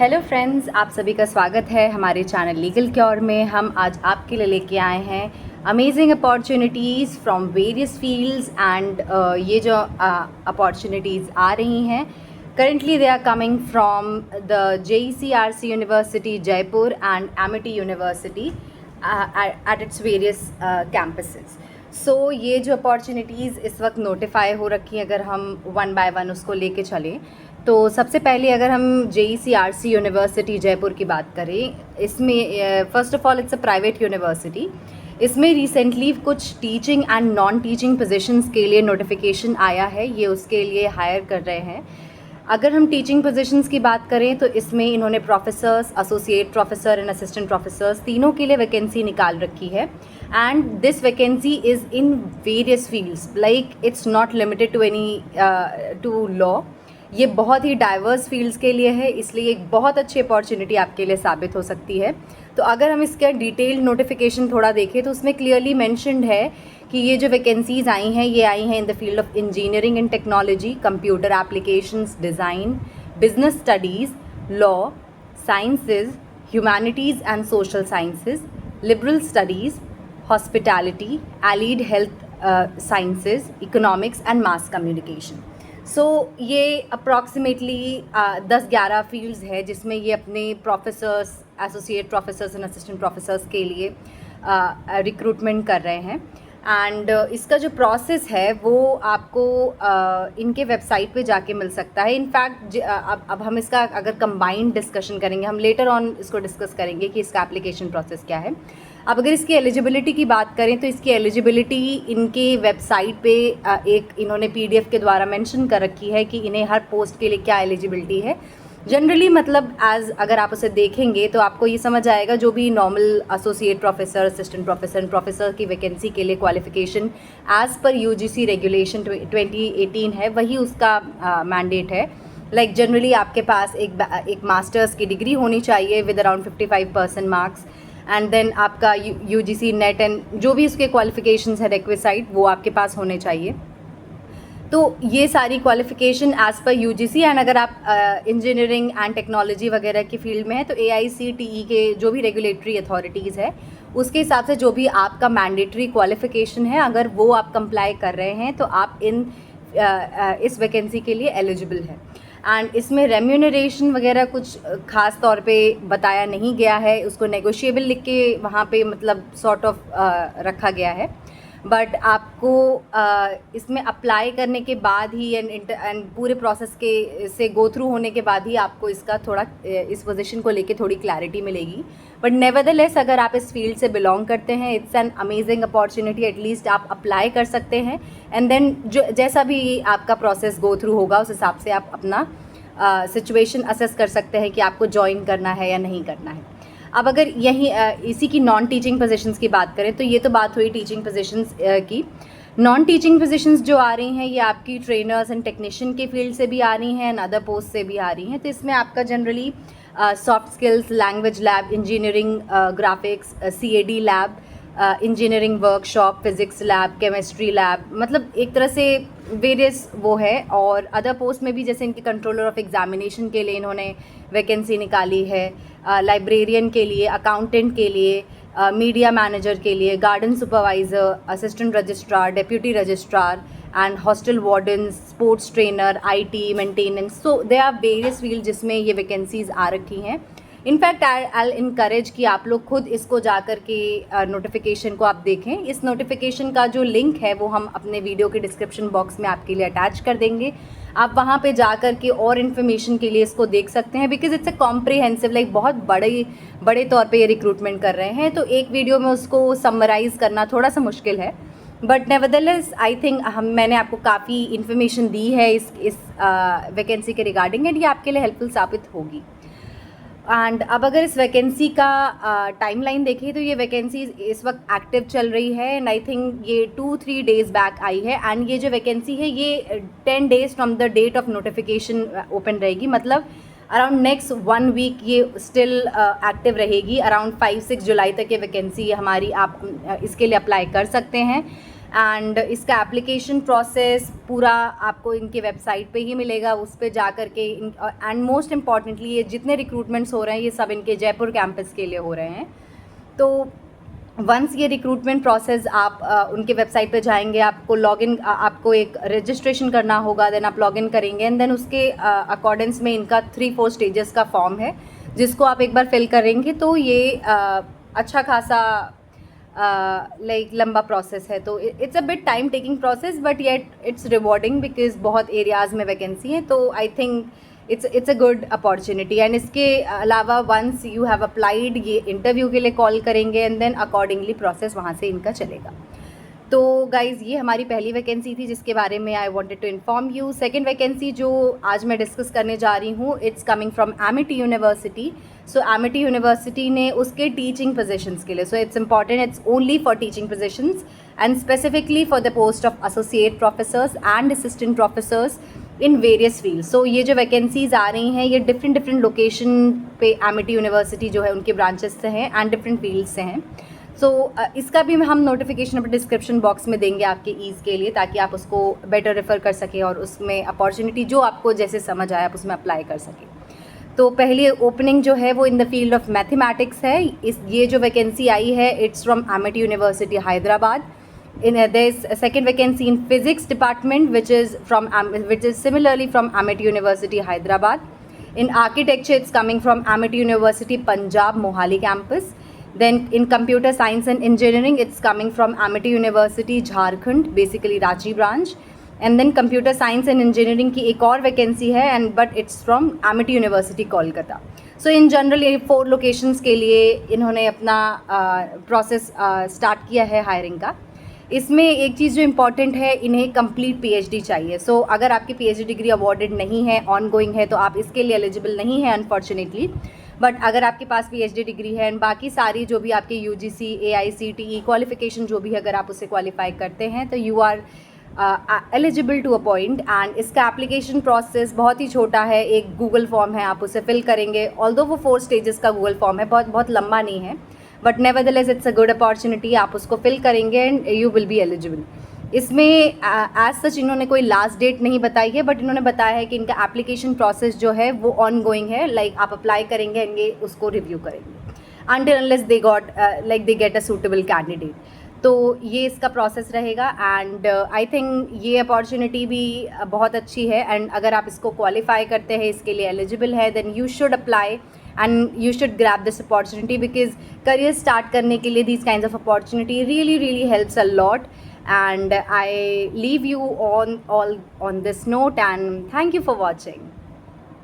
Hello friends, आप सभी का स्वागत है हमारे चैनल लीगल क्योर में। हम आज आपके लिए लेके आए हैं amazing opportunities from various fields and ये जो अपॉर्चुनिटीज़ आ रही हैं currently they are coming from the JECRC University Jaipur and Amity University at its various campuses. सो ये जो अपॉर्चुनिटीज़ इस वक्त नोटिफाई हो रखी हैं, अगर हम वन बाय वन उसको लेके चलें तो सबसे पहले अगर हम JECRC यूनिवर्सिटी जयपुर की बात करें, इसमें first of all it's a private university. इसमें रिसेंटली कुछ teaching and non teaching positions के लिए नोटिफिकेशन आया है, ये उसके लिए हायर कर रहे हैं। अगर हम टीचिंग पोजीशंस की बात करें तो इसमें इन्होंने professors, associate professor and assistant professors तीनों के लिए वैकेंसी निकाल रखी है। And this vacancy is in various fields, like it's not limited to any to law. ये बहुत ही डाइवर्स फील्ड्स के लिए है, इसलिए एक बहुत अच्छी अपॉर्चुनिटी आपके लिए साबित हो सकती है। तो अगर हम इसका डिटेल्ड नोटिफिकेशन थोड़ा देखें तो उसमें क्लियरली मेंशन्ड है कि ये जो वैकेंसीज़ आई हैं ये आई हैं in the field of engineering and technology, computer applications, design, business studies, law, sciences, humanities and social sciences, liberal studies, hospitality, allied health sciences, economics and mass communication. So ये approximately 10-11 fields है जिसमें ये अपने professors, associate professors and assistant professors के लिए recruitment कर रहे हैं। एंड इसका जो प्रोसेस है वो आपको इनके वेबसाइट पे जाके मिल सकता है। इनफैक्ट अब हम इसका अगर कंबाइंड डिस्कशन करेंगे, हम लेटर ऑन इसको डिस्कस करेंगे कि इसका एप्लीकेशन प्रोसेस क्या है। अब अगर इसकी एलिजिबिलिटी की बात करें तो इसकी एलिजिबिलिटी इनके वेबसाइट पे एक इन्होंने PDF के द्वारा मेंशन कर रखी है कि इन्हें हर पोस्ट के लिए क्या एलिजिबिलिटी है। जनरली मतलब अगर आप उसे देखेंगे तो आपको ये समझ आएगा, जो भी normal associate professor, assistant professor, professor की वैकेंसी के लिए qualification as per UGC regulation 2018 है, वही उसका मैंडेट है। लाइक जनरली आपके पास एक मास्टर्स की डिग्री होनी चाहिए with around 55% marks, and then आपका UGC नेट एंड जो भी उसके क्वालिफिकेशंस है रिक्विसाइट वो आपके पास होने चाहिए। तो ये सारी qualification as per UGC। And अगर आप इंजीनियरिंग एंड टेक्नोलॉजी वगैरह की फील्ड में है तो AICTE के जो भी रेगुलेटरी अथॉरिटीज़ है उसके हिसाब से जो भी आपका मैंडेटरी क्वालिफिकेशन है, अगर वो आप कंप्लाई कर रहे हैं तो आप इस वैकेंसी के लिए एलिजिबल है। एंड इसमें रेम्यूनरेशन वगैरह कुछ ख़ास तौर पे बताया नहीं गया है, उसको नेगोशिएबल लिख के वहाँ पे मतलब सॉर्ट ऑफ रखा गया है। बट आपको इसमें अप्लाई करने के बाद ही एंड पूरे प्रोसेस से गो थ्रू होने के बाद ही आपको इसका थोड़ा इस पोजीशन को लेके थोड़ी क्लैरिटी मिलेगी। बट नेवरदलेस अगर आप इस फील्ड से बिलोंग करते हैं, it's an amazing opportunity. At least आप अप्लाई कर सकते हैं एंड देन जैसा भी आपका प्रोसेस गो थ्रू होगा उस हिसाब से आप अपना सिचुएशन असेस कर सकते हैं कि आपको ज्वाइन करना है या नहीं करना है। अब अगर इसी की नॉन टीचिंग पोजीशंस की बात करें तो ये तो बात हुई टीचिंग पोजीशंस की। नॉन टीचिंग पोजीशंस जो आ रही हैं ये आपकी ट्रेनर्स एंड टेक्नीशियन के फील्ड से भी आ रही हैं एंड अदर पोस्ट से भी आ रही हैं। तो इसमें आपका generally soft skills, language lab, engineering, graphics, CAD lab, engineering workshop, physics lab, chemistry lab, मतलब एक तरह से वेरियस वो है। और अदर पोस्ट में भी जैसे इनके कंट्रोलर ऑफ एग्जामिनेशन के लिए इन्होंने वैकेंसी निकाली है, लाइब्रेरियन के लिए, अकाउंटेंट के लिए, मीडिया मैनेजर के लिए, garden supervisor, assistant registrar, deputy registrar and hostel warden, sports trainer, IT, maintenance. So they are various field जिसमें ये वैकेंसीज़ आ रखी हैं। इनफैक्ट आई इनकरेज कि आप लोग खुद इसको जाकर के नोटिफिकेशन को आप देखें। इस नोटिफिकेशन का जो लिंक है वो हम अपने वीडियो के डिस्क्रिप्शन बॉक्स में आपके लिए अटैच कर देंगे। आप वहाँ पे जाकर के और इन्फॉर्मेशन के लिए इसको देख सकते हैं, because it's a comprehensive, like बहुत बड़े तौर पे ये रिक्रूटमेंट कर रहे हैं। तो एक वीडियो में उसको समराइज़ करना थोड़ा सा मुश्किल है, बट नेवरदलेस आई थिंक मैंने आपको काफ़ी इन्फॉर्मेशन दी है इस वैकेंसी के रिगार्डिंग एंड ये आपके लिए हेल्पफुल साबित होगी। एंड अब अगर इस वैकेंसी का टाइमलाइन देखें तो ये वैकेंसी इस वक्त एक्टिव चल रही है एंड आई थिंक ये 2-3 डेज़ बैक आई है। एंड ये जो वैकेंसी है ये 10 days from the date of notification open रहेगी, मतलब अराउंड नेक्स्ट 1 वीक ये स्टिल एक्टिव रहेगी। अराउंड 5-6 जुलाई तक ये वैकेंसी हमारी, आप इसके लिए अप्लाई कर सकते हैं। एंड इसका एप्लीकेशन प्रोसेस पूरा आपको इनके वेबसाइट पे ही मिलेगा, उस पे जा कर के। एंड मोस्ट इम्पॉर्टेंटली ये जितने रिक्रूटमेंट्स हो रहे हैं ये सब इनके जयपुर कैंपस के लिए हो रहे हैं। तो वंस ये रिक्रूटमेंट प्रोसेस आप उनके वेबसाइट पे जाएंगे, आपको लॉगिन, आपको एक रजिस्ट्रेशन करना होगा, देन आप लॉगिन करेंगे एंड देन उसके अकॉर्डेंस में इनका 3-4 स्टेजेस का फॉर्म है जिसको आप एक बार फिल करेंगे तो ये अच्छा खासा लाइक लंबा प्रोसेस है। तो it's a bit time taking process but yet it's rewarding because बहुत एरियाज़ में वैकेंसी है। तो I think it's a good opportunity. And इसके अलावा वंस यू हैव अप्लाइड, ये इंटरव्यू के लिए कॉल करेंगे एंड देन अकॉर्डिंगली प्रोसेस वहाँ से इनका चलेगा। तो गाइज़ ये हमारी पहली वैकेंसी थी जिसके बारे में I wanted to inform you. Second vacancy जो आज मैं डिस्कस करने जा रही हूँ, it's coming from Amity university. So Amity university ने उसके टीचिंग पोजीशंस के लिए, so it's important, it's only for teaching positions and specifically for the post of associate professors and assistant professors in various fields. So ये जो vacancies आ रही हैं ये डिफरेंट लोकेशन पे एमिटी यूनिवर्सिटी जो है उनके ब्रांचेस से हैं एंड डिफरेंट फील्ड्स से हैं। सो इसका भी हम नोटिफिकेशन अपने डिस्क्रिप्शन बॉक्स में देंगे आपके ईज़ के लिए, ताकि आप उसको बेटर रेफ़र कर सकें और उसमें अपॉर्चुनिटी जो आपको जैसे समझ आए आप उसमें अप्लाई कर सकें। तो पहली ओपनिंग जो है वो इन द फील्ड ऑफ मैथमेटिक्स है। ये जो वैकेंसी आई है it's from Amity university Hyderabad. There is a second vacancy in physics department which is similarly from Amity University Hyderabad. In architecture it's coming from Amity University Punjab Mohali campus. Then in computer science and engineering it's coming from Amity University Jharkhand, basically Ranchi branch. And then computer science and engineering की एक और vacancy है but it's from Amity University Kolkata. So in general ये 4 locations के लिए इन्होंने अपना process start किया है hiring का। इसमें एक चीज़ जो इम्पॉर्टेंट है, इन्हें कंप्लीट पीएचडी चाहिए। सो अगर आपकी पीएचडी डिग्री अवॉर्डेड नहीं है, ऑन गोइंग है, तो आप इसके लिए एलिजिबल नहीं है अनफॉर्चुनेटली। बट अगर आपके पास पीएचडी डिग्री है एंड बाकी सारी जो भी आपके यूजीसी, एआईसीटीई क्वालिफिकेशन जो भी अगर आप उससे क्वालिफाई करते हैं तो you are eligible to appoint. And इसका एप्लीकेशन प्रोसेस बहुत ही छोटा है, एक गूगल फॉर्म है, आप उसे फिल करेंगे। ऑल्दो वो 4 स्टेजेस का गूगल फॉर्म है, बहुत लंबा नहीं है, but nevertheless it's a good opportunity. आप उसको फिल करेंगे and you will be eligible. इसमें एज सच इन्होंने कोई लास्ट डेट नहीं बताई है, बट इन्होंने बताया है कि इनका एप्लीकेशन प्रोसेस जो है वो ऑन गोइंग है। लाइक आप अप्लाई करेंगे एंड ये उसको रिव्यू करेंगे until unless they get a suitable candidate। तो ये इसका प्रोसेस रहेगा एंड आई थिंक ये अपॉर्चुनिटी भी बहुत अच्छी है। एंड अगर आप इसको क्वालिफाई करते हैं, इसके लिए एलिजिबल है, then you should apply and you should grab this opportunity because career start करने के लिए these kinds of opportunity really helps a lot। and I leave you on this note and thank you for watching।